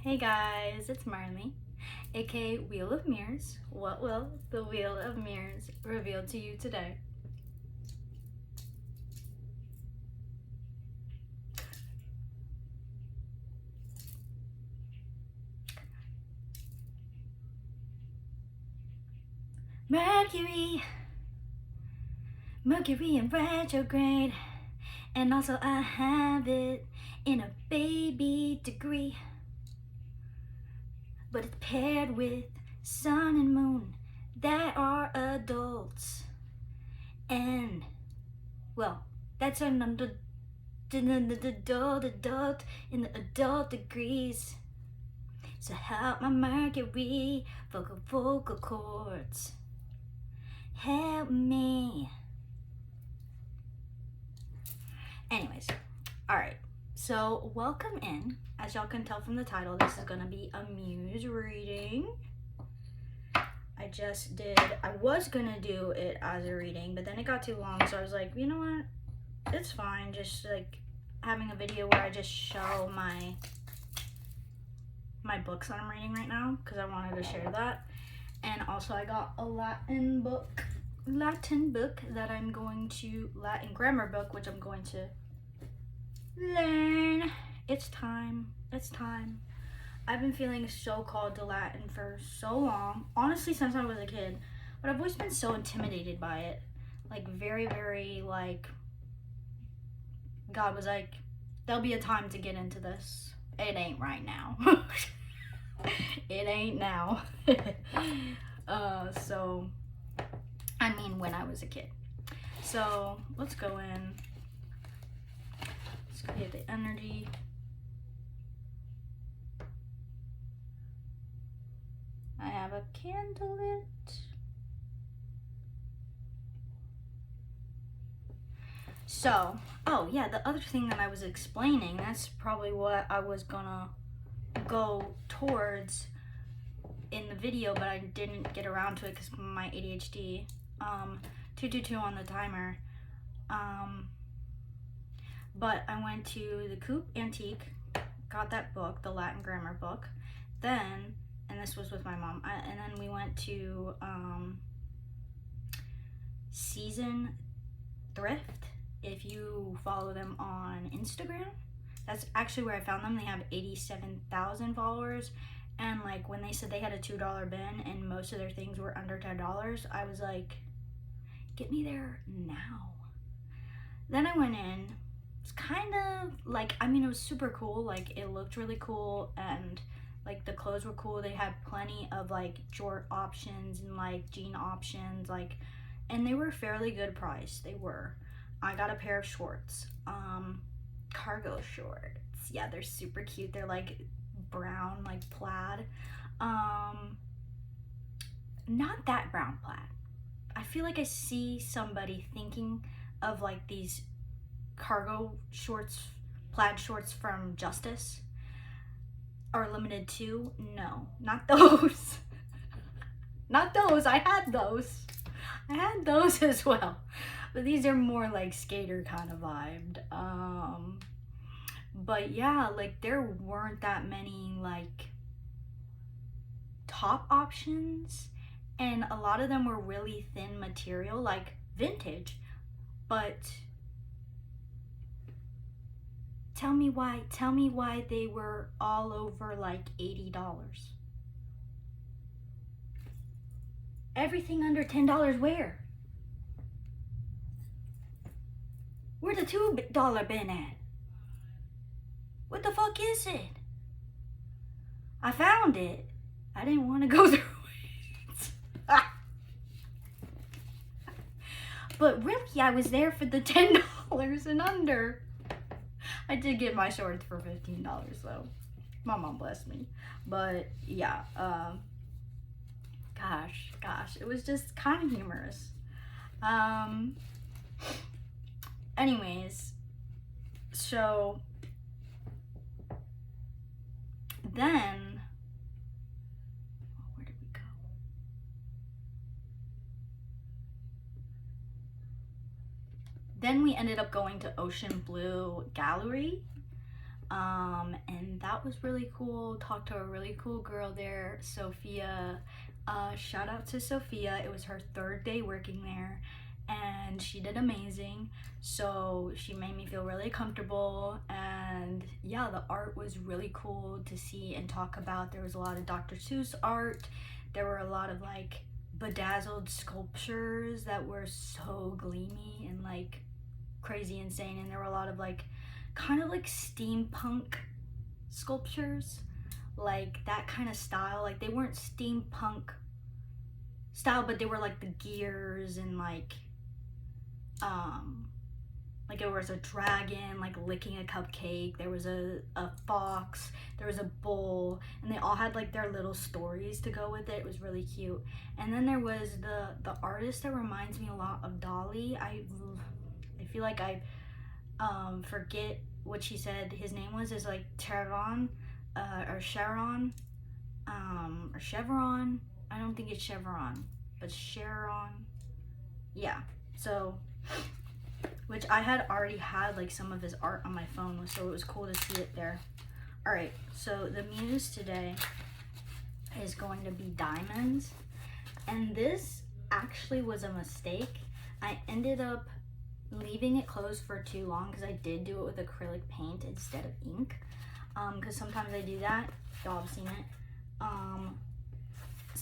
Hey guys, it's Marley, aka Wheel of Mirrors. What will the Wheel of Mirrors reveal to you today? Mercury in retrograde, and also I have it in a baby degree. But it's paired with sun and moon that are adults. And, well, that's another adult in the adult degrees. So help my Mercury vocal cords. Help me. Anyways, alright. So welcome in. As y'all can tell from the title, this is gonna be a Muse reading. I was gonna do it as a reading, but then it got too long, so I was like, you know what? It's fine, just like having a video where I just show my books that I'm reading right now, because I wanted to share that. And also I got a Latin grammar book, which I'm going to learn. It's time. I've been feeling so called to Latin for so long, honestly since I was a kid, but I've always been so intimidated by it. Like very, very like, God was like, there'll be a time to get into this. It ain't right now. It ain't now. So I mean when I was a kid. So let's go in. Let's get the energy. I have a candle lit. So, oh yeah, the other thing that I was explaining, that's probably what I was gonna go towards in the video, but I didn't get around to it because of my ADHD. 222 on the timer. But I went to the Coop Antique, got that book, the Latin grammar book. Then, and this was with my mom, and then we went to Season Thrift. If you follow them on Instagram, that's actually where I found them. They have 87,000 followers, and like when they said they had a $2 bin and most of their things were under $10, I was like, get me there now. Then I went in. It's kind of like, I mean, it was super cool. Like it looked really cool, and like the clothes were cool. They had plenty of like short options and like jean options, like, and they were fairly good price. They were. I got a pair of shorts, cargo shorts. Yeah, they're super cute. They're like brown, like plaid. Not that brown plaid. I feel like I see somebody thinking of like these cargo shorts, plaid shorts from Justice or Limited 2. No, not those. Not those. I had those as well, but these are more like skater kind of vibed. But yeah, like there weren't that many like top options, and a lot of them were really thin material, like vintage. But tell me why they were all over like $80. Everything under $10 where? Where the $2 bin at? What the fuck is it? I found it. I didn't want to go through it. But really, I was there for the $10 and under. I did get my shorts for $15 though. My mom blessed me. But yeah, gosh, it was just kind of humorous. Anyways, so then, where did we go? Then we ended up going to Ocean Blue Gallery. And that was really cool. Talked to a really cool girl there, Sophia. Shout out to Sophia. It was her 3rd day working there, and she did amazing. So she made me feel really comfortable, and yeah, the art was really cool to see and talk about. There was a lot of Dr. Seuss art. There were a lot of like bedazzled sculptures that were so gleamy and like crazy insane, and there were a lot of like kind of like steampunk sculptures, like that kind of style. Like they weren't steampunk style, but they were like the gears and like there was a dragon like licking a cupcake, there was a fox, there was a bull, and they all had like their little stories to go with it. It was really cute. And then there was the artist that reminds me a lot of Dolly. I feel like I forget what she said his name was, is like Teron or Sharon or Chevron. I don't think it's Chevron, but Sharon. Yeah, so, which I had already had like some of his art on my phone, so it was cool to see it there. All right, so the muse today is going to be diamonds, and this actually was a mistake. I ended up leaving it closed for too long because I did do it with acrylic paint instead of ink, because sometimes I do that. Y'all have seen it.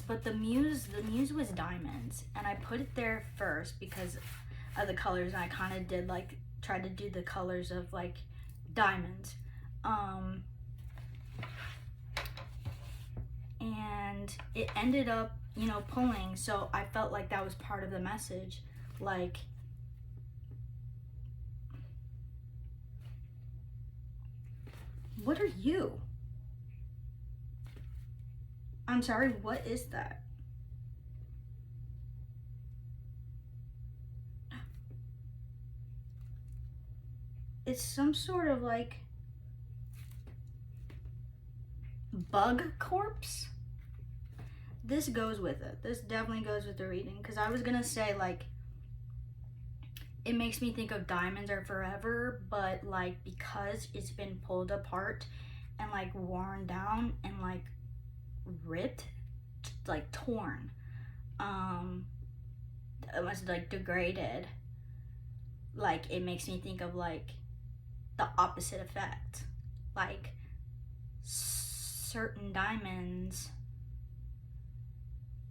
But the muse was diamonds, and I put it there first because of the colors, and I kind of did like try to do the colors of like diamonds, and it ended up, you know, pulling. So I felt like that was part of the message, like what are you? I'm sorry, what is that? It's some sort of like bug corpse. This goes with it. This definitely goes with the reading, because I was gonna say like it makes me think of Diamonds Are Forever, but like because it's been pulled apart and like worn down and like ripped, like torn, it was like degraded, like it makes me think of like the opposite effect, like certain diamonds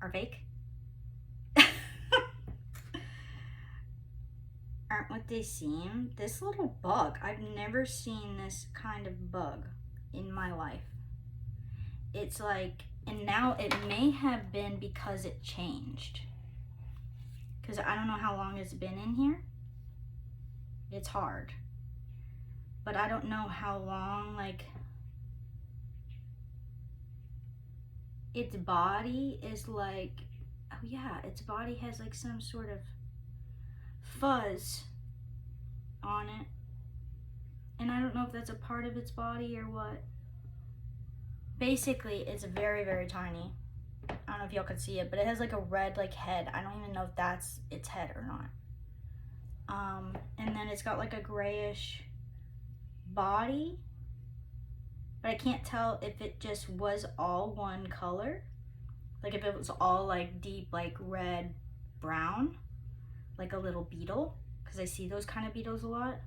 are fake. Aren't what they seem. This little bug, I've never seen this kind of bug in my life. It's like, and now it may have been because it changed, because I don't know how long it's been in here. It's hard, but I don't know how long, like its body is like, oh yeah, its body has like some sort of fuzz on it, and I don't know if that's a part of its body or what. Basically, it's very, very tiny. I don't know if y'all can see it, but it has like a red like head. I don't even know if that's its head or not. And then it's got like a grayish body, but I can't tell if it just was all one color, like if it was all like deep like red brown, like a little beetle, because I see those kind of beetles a lot,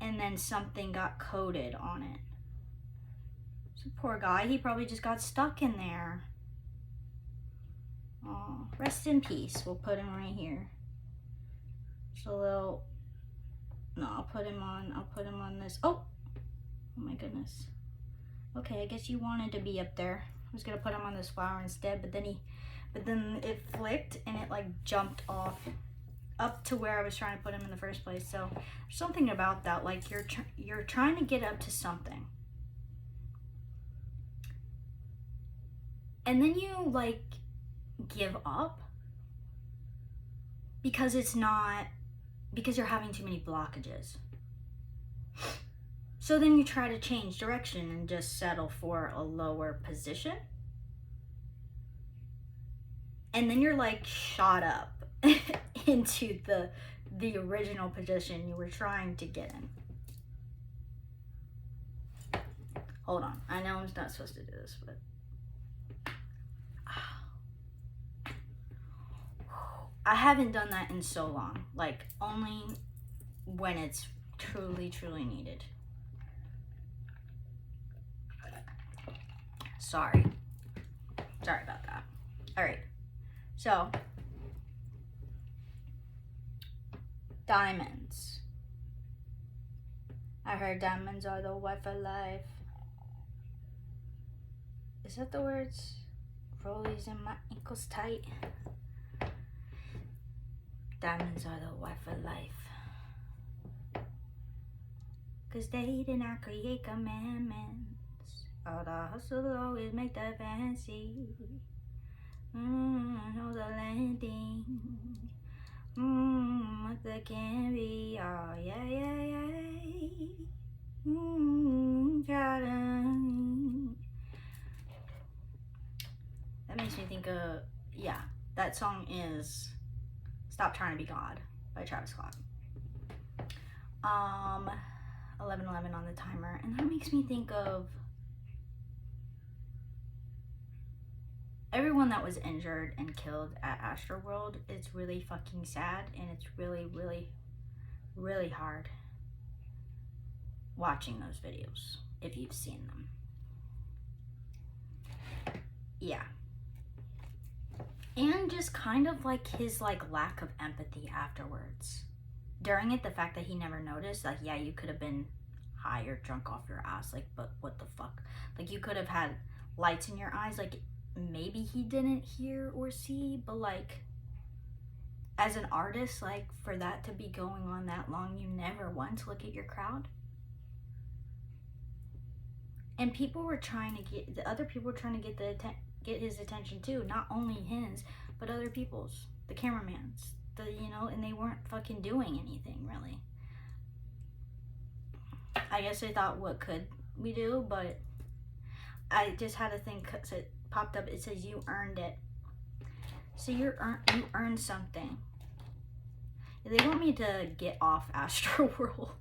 and then something got coated on it. So poor guy, he probably just got stuck in there. Oh, rest in peace. We'll put him right here. Just a little, no, I'll put him on this. Oh my goodness. Okay, I guess you wanted to be up there. I was gonna put him on this flower instead, but then it flicked and it like jumped off up to where I was trying to put him in the first place. So there's something about that, like you're trying to get up to something, and then you like give up because you're having too many blockages. So then you try to change direction and just settle for a lower position, and then you're like shot up into the original position you were trying to get in. Hold on. I know I'm not supposed to do this, but I haven't done that in so long. Like, only when it's truly, truly needed. Sorry about that. All right. So, diamonds. I heard diamonds are the wife of life. Is that the words? Rollies and my ankles tight. Diamonds are the wife of life. 'Cause they did not create commandments. All the hustle always make the fancy. Know the landing. What the can be. Oh, yeah. That makes me think of, yeah, that song is Stop Trying to Be God by Travis Scott. 11:11 on the timer, and that makes me think of everyone that was injured and killed at Astroworld. It's really fucking sad, and it's really, really, really hard watching those videos if you've seen them. Yeah. And just kind of like his like lack of empathy afterwards. During it, the fact that he never noticed, like, yeah, you could have been high or drunk off your ass, like, but what the fuck? Like, you could have had lights in your eyes, like, maybe he didn't hear or see, but like, as an artist, like, for that to be going on that long, you never once look at your crowd. And people were trying to get, the other people were trying to get his attention too, not only his, but other people's, the cameramans, and they weren't fucking doing anything really. I guess they thought, what could we do? But I just had to think, cause it popped up, it says you earned it. So you earned something. They want me to get off Astroworld.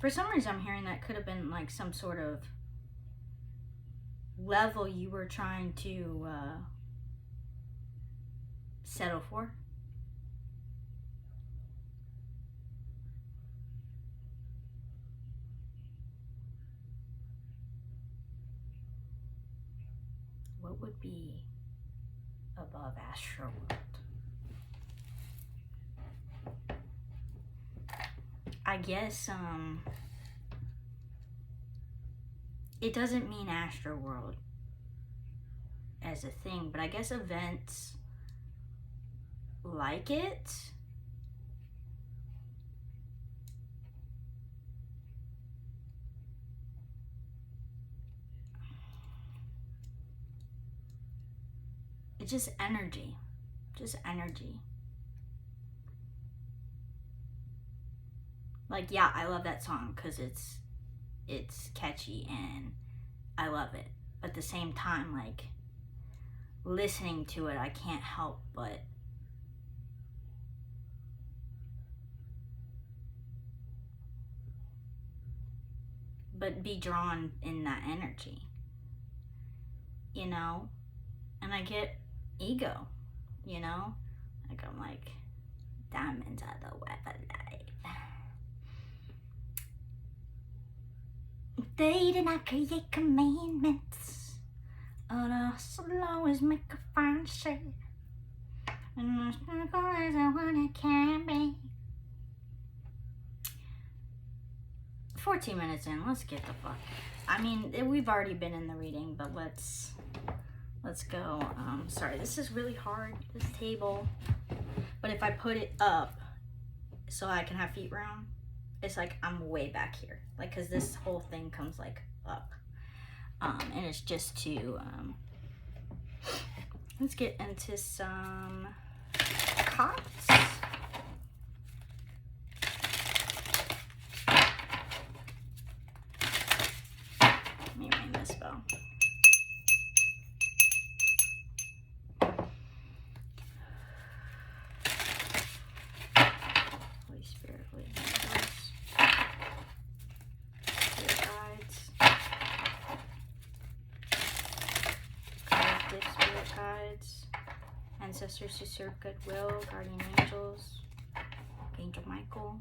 For some reason, I'm hearing that could have been like some sort of level you were trying to settle for. What would be above Astroworld? I guess, it doesn't mean Astroworld as a thing, but I guess events like it. It's just energy. Like, yeah, I love that song because it's catchy and I love it. But at the same time, like, listening to it, I can't help but be drawn in that energy, and I get ego, like, I'm like, diamonds are the weapon life. They did not create commandments. All the hustle always make a fine shade. And the struggle isn't what it can be. 14 minutes in, let's get the fuck. I mean, we've already been in the reading, but let's go. Sorry, this is really hard, this table. But if I put it up so I can have feet room, it's like I'm way back here. Like, cause this whole thing comes like up. And it's just to, let's get into some cards. Let me ring this bell. ancestors to serve goodwill, guardian angels, Angel Michael.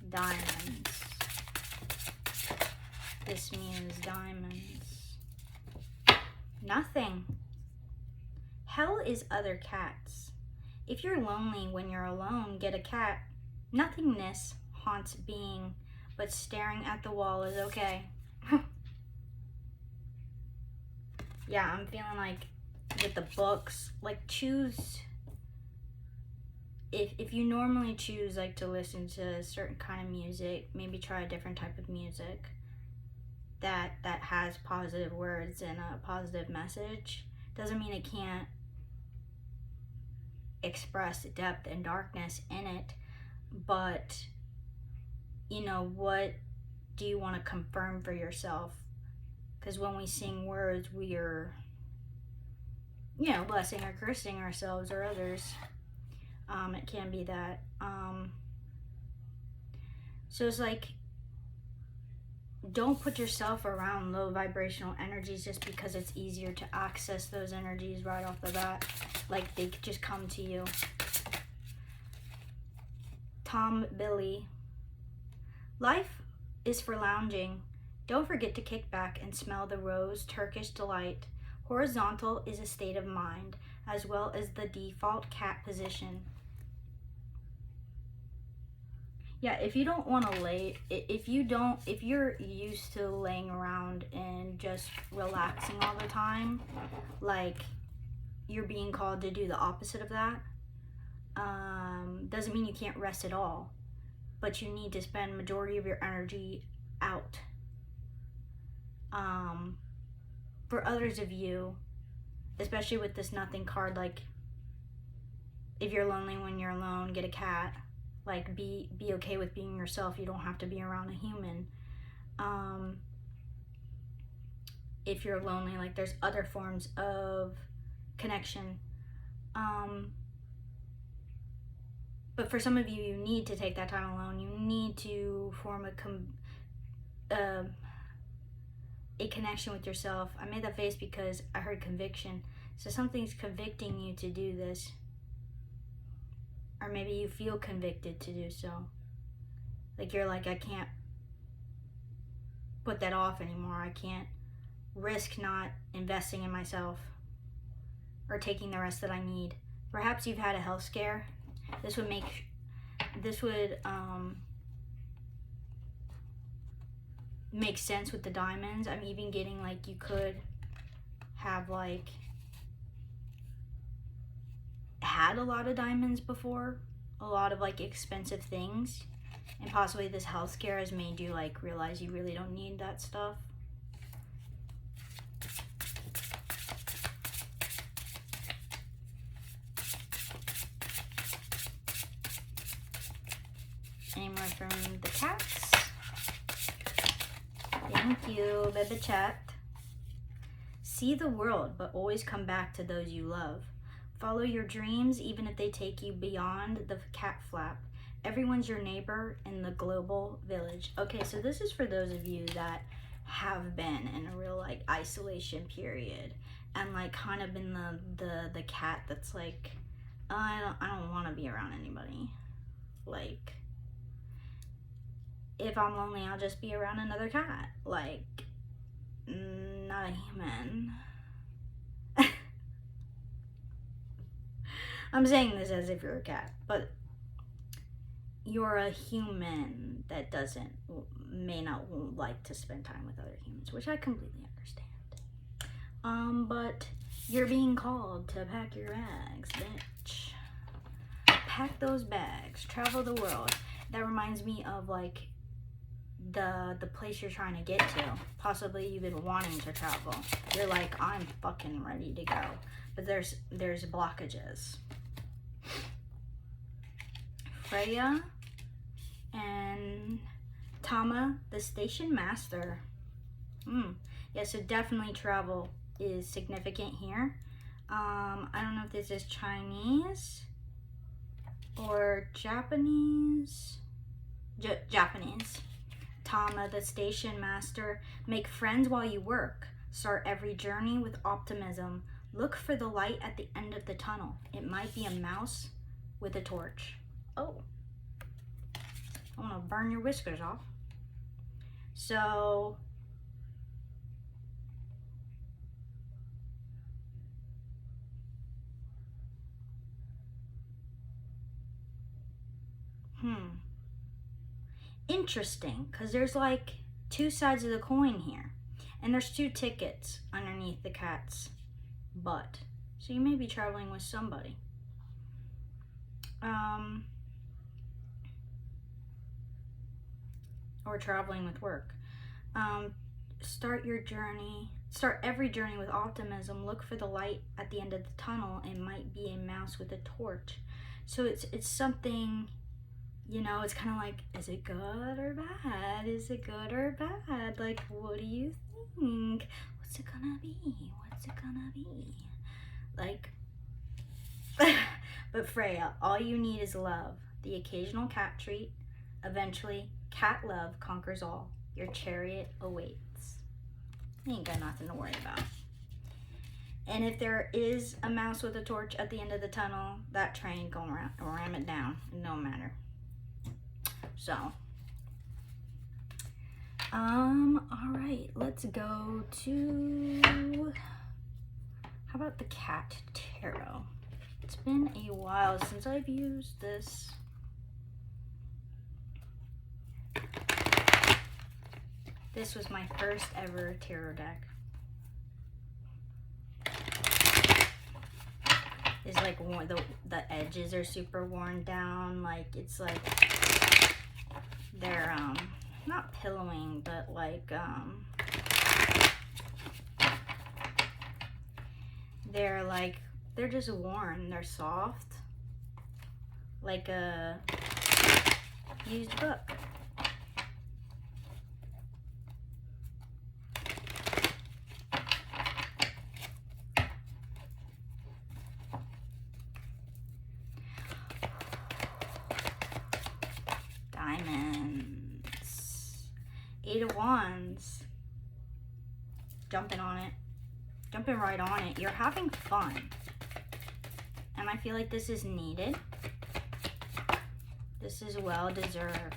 Diamonds. This Muse, diamonds. Nothing. Hell is other cats. If you're lonely when you're alone, get a cat. Nothingness haunts being, but staring at the wall is okay. Yeah, I'm feeling like with the books, like choose, if you normally choose like to listen to a certain kind of music, maybe try a different type of music that has positive words and a positive message. Doesn't mean it can't express depth and darkness in it, but you know, what do you want to confirm for yourself? Because when we sing words, we are, you know, blessing or cursing ourselves or others. It can be that. So it's like, don't put yourself around low vibrational energies just because it's easier to access those energies right off the bat. Like, they could just come to you. Tom Billy. Life is for lounging. Don't forget to kick back and smell the rose Turkish delight. Horizontal is a state of mind, as well as the default cat position. Yeah, if you don't want to lay, if you're used to laying around and just relaxing all the time, like, you're being called to do the opposite of that. Doesn't mean you can't rest at all, but you need to spend majority of your energy out. For others of you, especially with this nothing card, like, if you're lonely when you're alone, get a cat. Like, be okay with being yourself. You don't have to be around a human. If you're lonely, like, there's other forms of connection. But for some of you, you need to take that time alone. You need to form a connection with yourself. I made that face because I heard conviction. So something's convicting you to do this. Or maybe you feel convicted to do so. Like, you're like, I can't put that off anymore. I can't risk not investing in myself or taking the rest that I need. Perhaps you've had a health scare. This would make sense with the diamonds. I'm even getting, like, you could have, like, had a lot of diamonds before, a lot of, like, expensive things, and possibly this health scare has made you, like, realize you really don't need that stuff. Any more from the cats? Thank you, baby chat. See the world, but always come back to those you love. Follow your dreams, even if they take you beyond the cat flap. Everyone's your neighbor in the global village. Okay, so this is for those of you that have been in a real, like, isolation period and, like, kind of been the cat that's like, I don't want to be around anybody. Like, if I'm lonely, I'll just be around another cat. Like, not a human. I'm saying this as if you're a cat, but you're a human that may not like to spend time with other humans, which I completely understand. But you're being called to pack your bags, bitch. Pack those bags, travel the world. That reminds me of, like, the place you're trying to get to. Possibly you've been wanting to travel. You're like, I'm fucking ready to go. But there's blockages. Freya and Tama, the station master. Yeah, so definitely travel is significant here. I don't know if this is Chinese or Japanese. Japanese. Tama, the station master. Make friends while you work. Start every journey with optimism. Look for the light at the end of the tunnel. It might be a mouse with a torch. Oh, I want to burn your whiskers off. So, interesting, because there's like two sides of the coin here. And there's two tickets underneath the cat's butt. So you may be traveling with somebody. Or traveling with work. Start every journey with optimism. Look for the light at the end of the tunnel. It might be a mouse with a torch. So it's something, you know, it's kind of like, is it good or bad? Is it good or bad? Like, what do you think? What's it gonna be? What's it gonna be? Like, but Freya, all you need is love. The occasional cat treat. Eventually, cat love conquers all. Your chariot awaits. You ain't got nothing to worry about. And if there is a mouse with a torch at the end of the tunnel, that train gonna ram it down. No matter. So, all right, let's go to, how about the cat tarot? It's been a while since I've used this. This was my first ever tarot deck. It's like the edges are super worn down. Like, it's like they're not pillowing, but like they're just worn. They're soft, like a used book. Diamonds. 8 of Wands. Jumping on it. Jumping right on it. You're having fun. And I feel like this is needed. This is well deserved.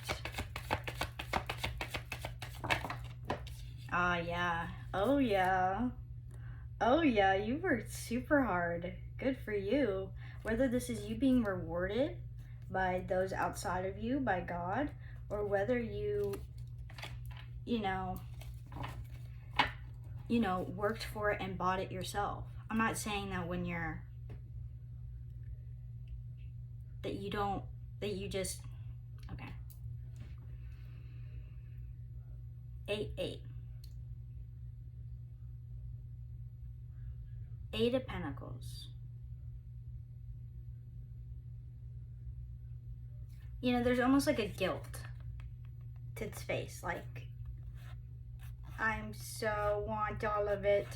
Yeah. Oh yeah. Oh yeah, you worked super hard. Good for you. Whether this is you being rewarded by those outside of you, by God, or whether you worked for it and bought it yourself. I'm not saying that when you're, that you just, okay. 8. 8 of Pentacles. You know, there's almost like a guilt to its face. Like, I'm so want all of it,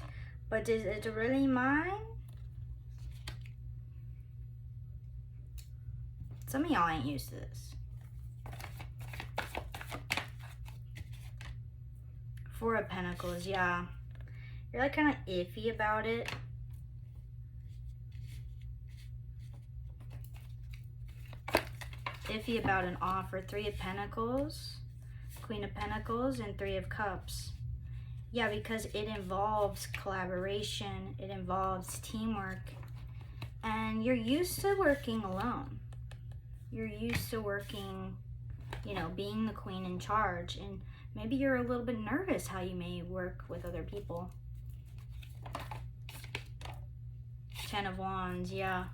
but is it really mine? Some of y'all ain't used to this. 4 of Pentacles, yeah. You're like kind of iffy about it. Iffy about an offer. 3 of Pentacles, Queen of Pentacles, and 3 of Cups. Yeah, because it involves collaboration, it involves teamwork, and you're used to working alone. You're used to working, you know, being the queen in charge, and maybe you're a little bit nervous how you may work with other people. 10 of Wands, yeah.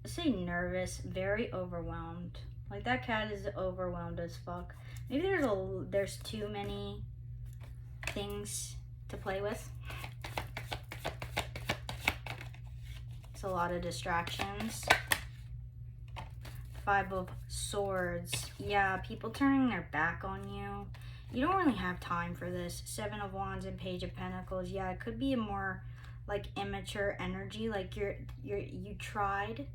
I say nervous, very overwhelmed. Like, that cat is overwhelmed as fuck. Maybe there's too many things to play with. It's a lot of distractions. 5 of Swords. Yeah, people turning their back on you. You don't really have time for this. 7 of Wands and Page of Pentacles. Yeah, it could be a more like immature energy. Like you tried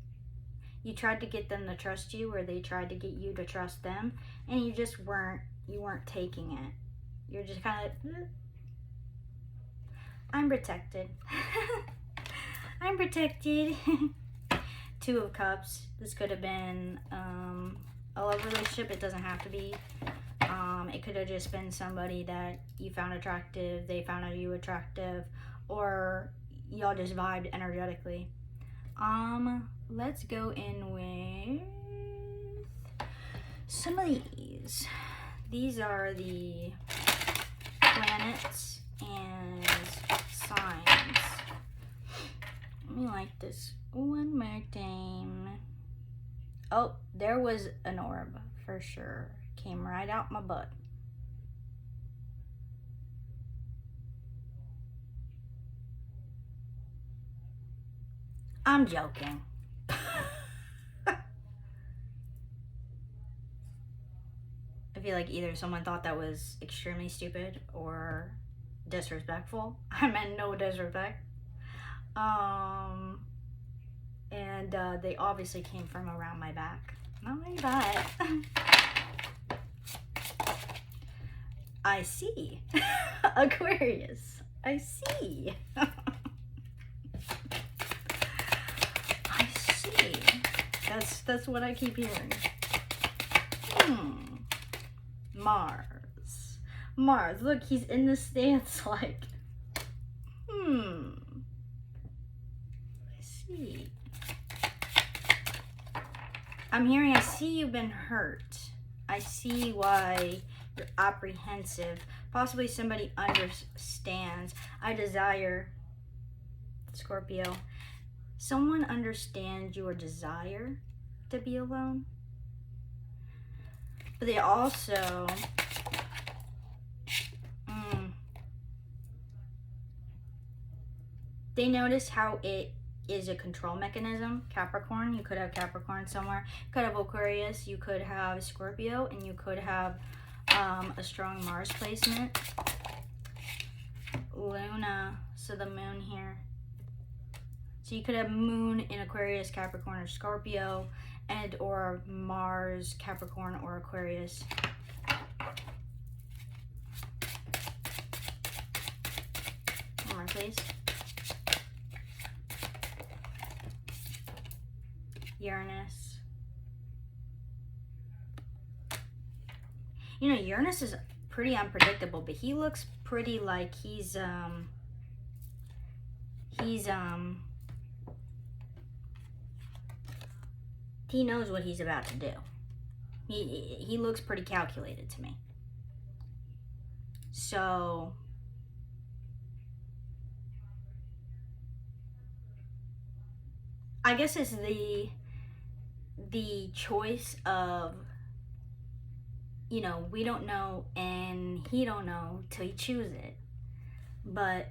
to get them to trust you, or they tried to get you to trust them, and you just weren't taking it. You're just kind of, I'm protected. I'm protected. Two of Cups. This could have been a love relationship. It doesn't have to be. It could have just been somebody that you found attractive, they found you attractive, or y'all just vibed energetically. Let's go in with some of these. These are the planets and signs. Let me like this one more time. Oh, there was an orb for sure. Came right out my butt. I'm joking. I feel like either someone thought that was extremely stupid or disrespectful. I meant no disrespect. And they obviously came from around my back. Not my butt. I see. Aquarius. I see. I see. That's what I keep hearing. Mars. Mars. Look, he's in the stance like. I see. I'm hearing, I see you've been hurt. I see why you're apprehensive. Possibly somebody understands. I desire, Scorpio. Someone understands your desire to be alone. But they also, they notice how it is a control mechanism. Capricorn, you could have Capricorn somewhere. You could have Aquarius, you could have Scorpio, and you could have a strong Mars placement. Luna, so the moon here. So you could have moon in Aquarius, Capricorn, or Scorpio, and or Mars, Capricorn, or Aquarius. One more, please. Uranus. You know, Uranus is pretty unpredictable, but he looks pretty like he knows what he's about to do. He looks pretty calculated to me. So I guess it's the choice of, you know, we don't know and he don't know till he choose it. But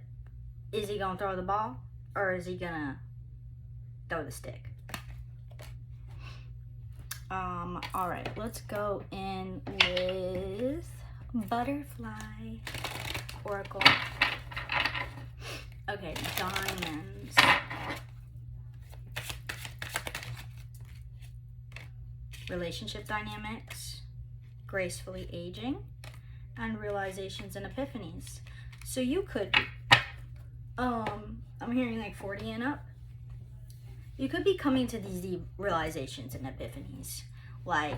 is he gonna throw the ball or is he gonna throw the stick? All right, let's go in with Butterfly Oracle. Okay, diamonds. Relationship dynamics, gracefully aging, and realizations and epiphanies. So you could, I'm hearing like 40 and up. You could be coming to these deep realizations and epiphanies, like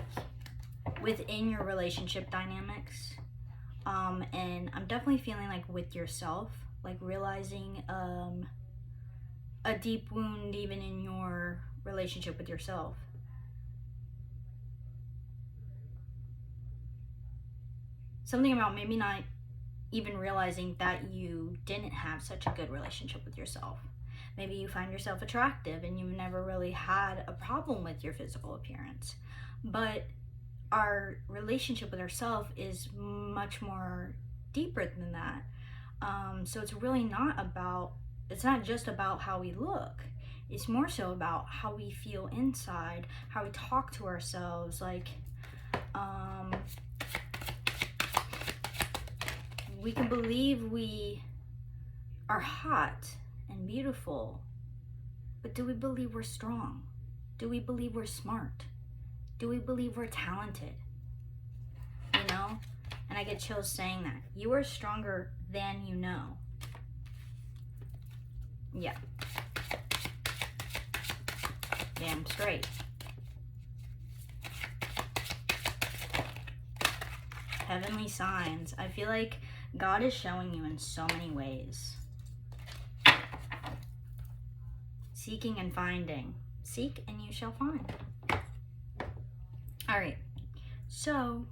within your relationship dynamics. And I'm definitely feeling like with yourself, like realizing a deep wound even in your relationship with yourself. Something about maybe not even realizing that you didn't have such a good relationship with yourself. Maybe you find yourself attractive and you've never really had a problem with your physical appearance. But our relationship with ourselves is much more deeper than that. So it's really not about, it's not just about how we look. It's more so about how we feel inside, how we talk to ourselves. Like, we can believe we are hot and beautiful, but do we believe we're strong? Do we believe we're smart? Do we believe we're talented? You know? And I get chills saying that. You are stronger than you know. Yeah. Damn straight. Heavenly signs. I feel like God is showing you in so many ways. Seeking and finding. Seek and you shall find. All right. So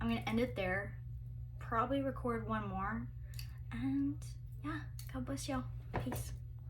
I'm going to end it there. Probably record one more. And yeah, God bless y'all. Peace.